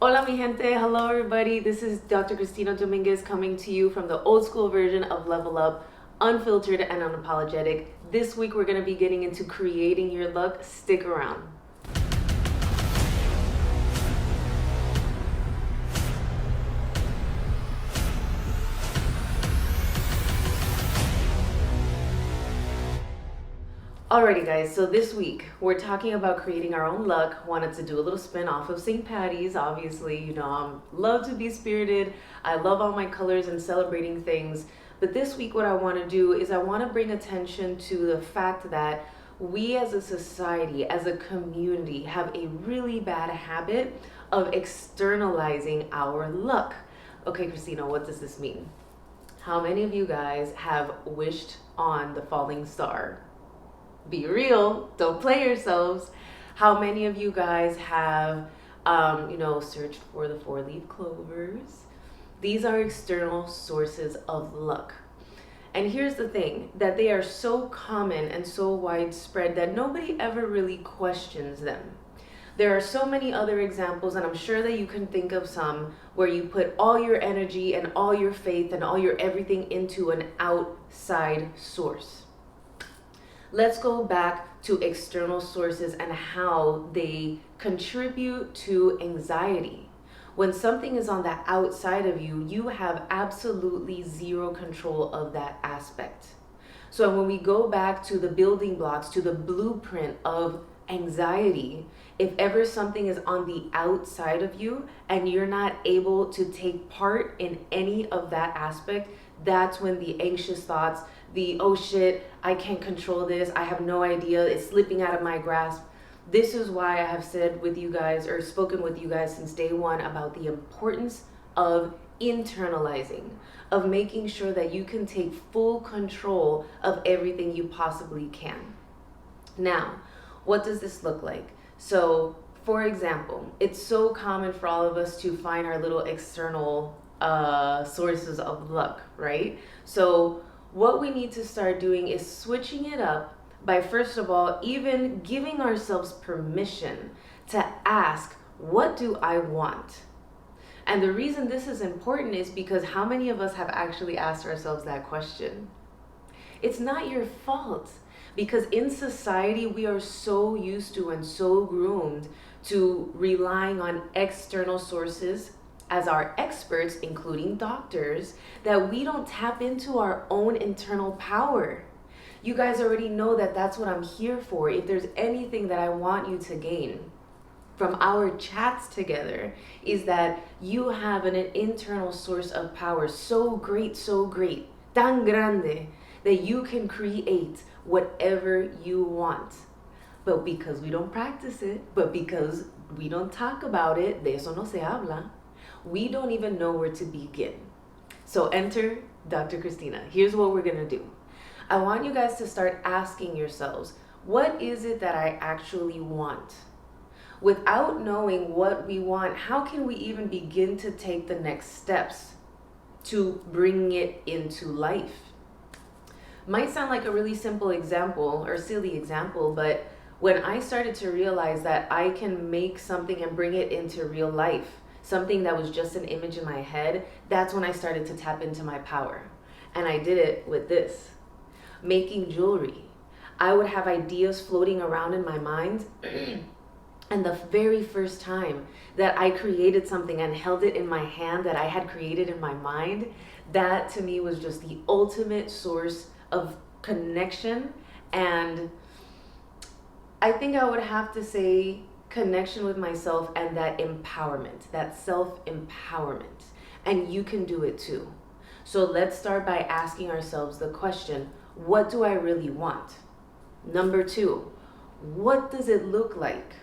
Hola mi gente, hello everybody. This is Dr. Cristina Dominguez coming to you from the old school version of Level Up, unfiltered and unapologetic. This week we're going to be getting into creating your luck. Stick around. Alrighty guys, so this week we're talking about creating our own luck. Wanted to do a little spin off of St. Patty's. Obviously, you know, I love to be spirited. I love all my colors and celebrating things. But this week what I want to do is I want to bring attention to the fact that we as a society, as a community, have a really bad habit of externalizing our luck. Okay, Christina, what does this mean? How many of you guys have wished on the falling star? Be real, don't play yourselves. How many of you guys have searched for the four-leaf clovers? These are external sources of luck. And here's the thing, that they are so common and so widespread that nobody ever really questions them. There are so many other examples, and I'm sure that you can think of some where you put all your energy and all your faith and all your everything into an outside source. Let's go back to external sources and how they contribute to anxiety. When something is on the outside of you, you have absolutely zero control of that aspect. So when we go back to the building blocks, to the blueprint of anxiety, if ever something is on the outside of you and you're not able to take part in any of that aspect, that's when the anxious thoughts, the oh shit, I can't control this, I have no idea, it's slipping out of my grasp. This is why I have said with you guys, or spoken with you guys since day one, about the importance of internalizing, of making sure that you can take full control of everything you possibly can. Now, what does this look like? So, for example, it's so common for all of us to find our little external sources of luck, right? So what we need to start doing is switching it up by, first of all, even giving ourselves permission to ask, what do I want? And the reason this is important is because how many of us have actually asked ourselves that question? It's not your fault, because in society we are so used to and so groomed to relying on external sources as our experts, including doctors, that we don't tap into our own internal power. You guys already know that that's what I'm here for. If there's anything that I want you to gain from our chats together, is that you have an internal source of power so great, tan grande, that you can create whatever you want. But because we don't practice it, but because we don't talk about it, de eso no se habla, we don't even know where to begin. So enter Dr. Cristina. Here's what we're gonna do. I want you guys to start asking yourselves, what is it that I actually want? Without knowing what we want, how can we even begin to take the next steps to bring it into life? Might sound like a really simple example or silly example, but when I started to realize that I can make something and bring it into real life, something that was just an image in my head, that's when I started to tap into my power. And I did it with this, making jewelry. I would have ideas floating around in my mind and the very first time that I created something and held it in my hand that I had created in my mind, that to me was just the ultimate source of connection. And I think I would have to say connection with myself and that empowerment, that self-empowerment. And you can do it too. So let's start by asking ourselves the question, what do I really want? Number 2, what does it look like?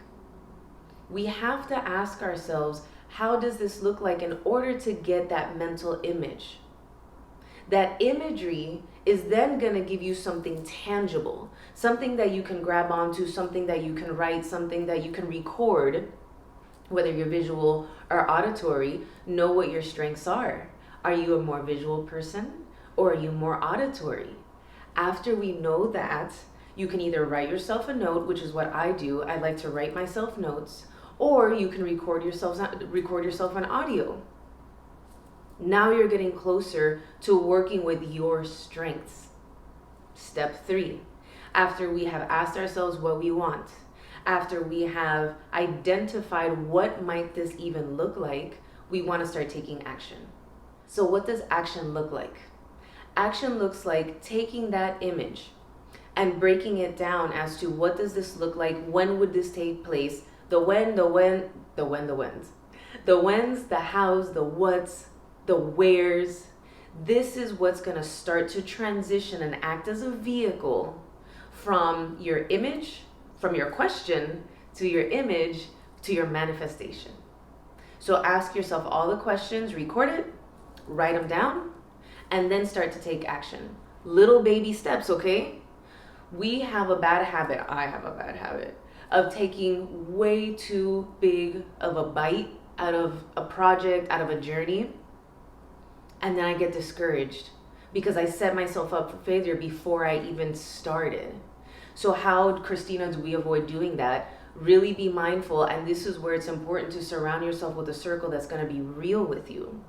We have to ask ourselves, how does this look like, in order to get that mental image? That imagery is then going to give you something tangible, something that you can grab onto, something that you can write, something that you can record, whether you're visual or auditory. Know what your strengths are. Are you a more visual person, or are you more auditory? After we know that, you can either write yourself a note, which is what I do. I like to write myself notes, Or you can record yourself on audio. Now you're getting closer to working with your strengths. Step 3. After we have asked ourselves what we want, after we have identified what might this even look like, we want to start taking action. So what does action look like? Action looks like taking that image and breaking it down as to what does this look like, when would this take place, the whens, the hows, the whats, the wheres. This is what's going to start to transition and act as a vehicle from your image, from your question, to your image, to your manifestation. So ask yourself all the questions, record it, write them down, and then start to take action. Little baby steps, okay? We have a bad habit, I have a bad habit, of taking way too big of a bite out of a project, out of a journey, and then I get discouraged because I set myself up for failure before I even started. So how, Christina, do we avoid doing that? Really be mindful, and this is where it's important to surround yourself with a circle that's going to be real with you.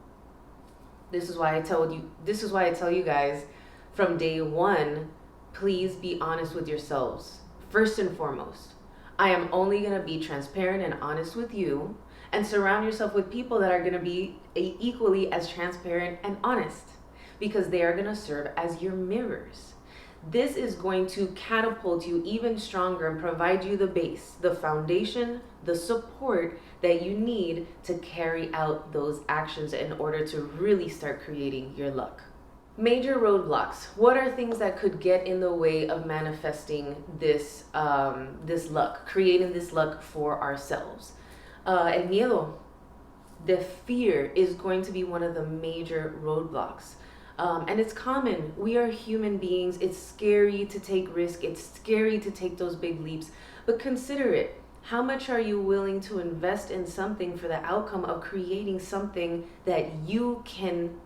This is why I tell you guys from day one, please be honest with yourselves. First and foremost, I am only going to be transparent and honest with you, and surround yourself with people that are going to be equally as transparent and honest, because they are going to serve as your mirrors. This is going to catapult you even stronger and provide you the base, the foundation, the support that you need to carry out those actions in order to really start creating your luck. Major roadblocks. What are things that could get in the way of manifesting this luck, creating this luck for ourselves? El miedo. The fear is going to be one of the major roadblocks. And it's common. We are human beings. It's scary to take risks. It's scary to take those big leaps. But consider it. How much are you willing to invest in something for the outcome of creating something that you can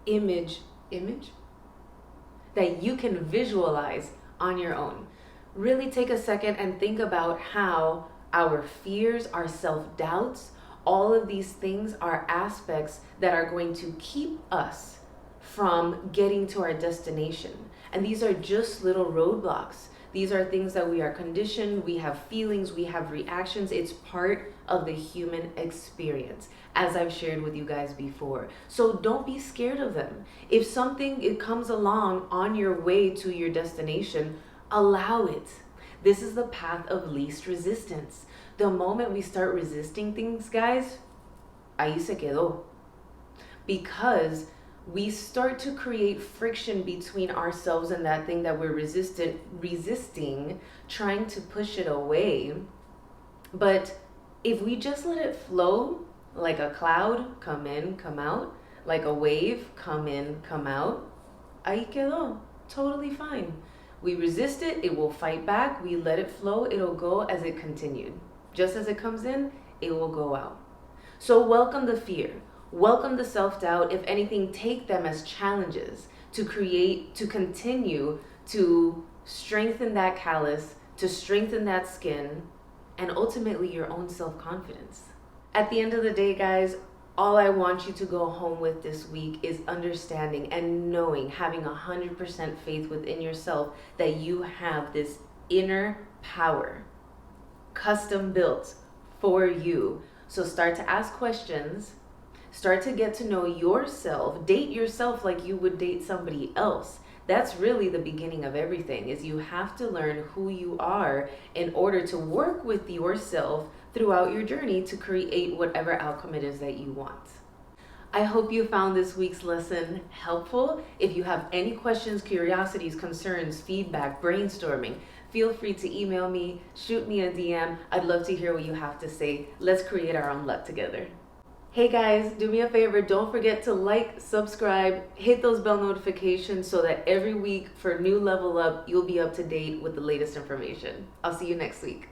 that you can visualize on your own? Really take a second and think about how our fears, our self-doubts, all of these things are aspects that are going to keep us from getting to our destination. And these are just little roadblocks. These are things that we are conditioned, we have feelings, we have reactions. It's part of the human experience, as I've shared with you guys before. So don't be scared of them. If it comes along on your way to your destination, allow it. This is the path of least resistance. The moment we start resisting things, guys, ahí se quedó. Because we start to create friction between ourselves and that thing that we're resisting, trying to push it away. But if we just let it flow, like a cloud, come in, come out, like a wave, come in, come out, ahí quedó, totally fine. We resist it, it will fight back. We let it flow, it'll go as it continued. Just as it comes in, it will go out. So welcome the fear. Welcome the self-doubt. If anything, take them as challenges to continue to strengthen that callus, to strengthen that skin, and ultimately your own self-confidence. At the end of the day, guys, all I want you to go home with this week is understanding and knowing, having 100% faith within yourself that you have this inner power, custom built for you. So start to ask questions. Start to get to know yourself. Date yourself like you would date somebody else. That's really the beginning of everything, is you have to learn who you are in order to work with yourself throughout your journey to create whatever outcome it is that you want. I hope you found this week's lesson helpful. If you have any questions, curiosities, concerns, feedback, brainstorming, feel free to email me, shoot me a DM. I'd love to hear what you have to say. Let's create our own luck together. Hey guys, do me a favor, don't forget to like, subscribe, hit those bell notifications so that every week for new Level Up, you'll be up to date with the latest information. I'll see you next week.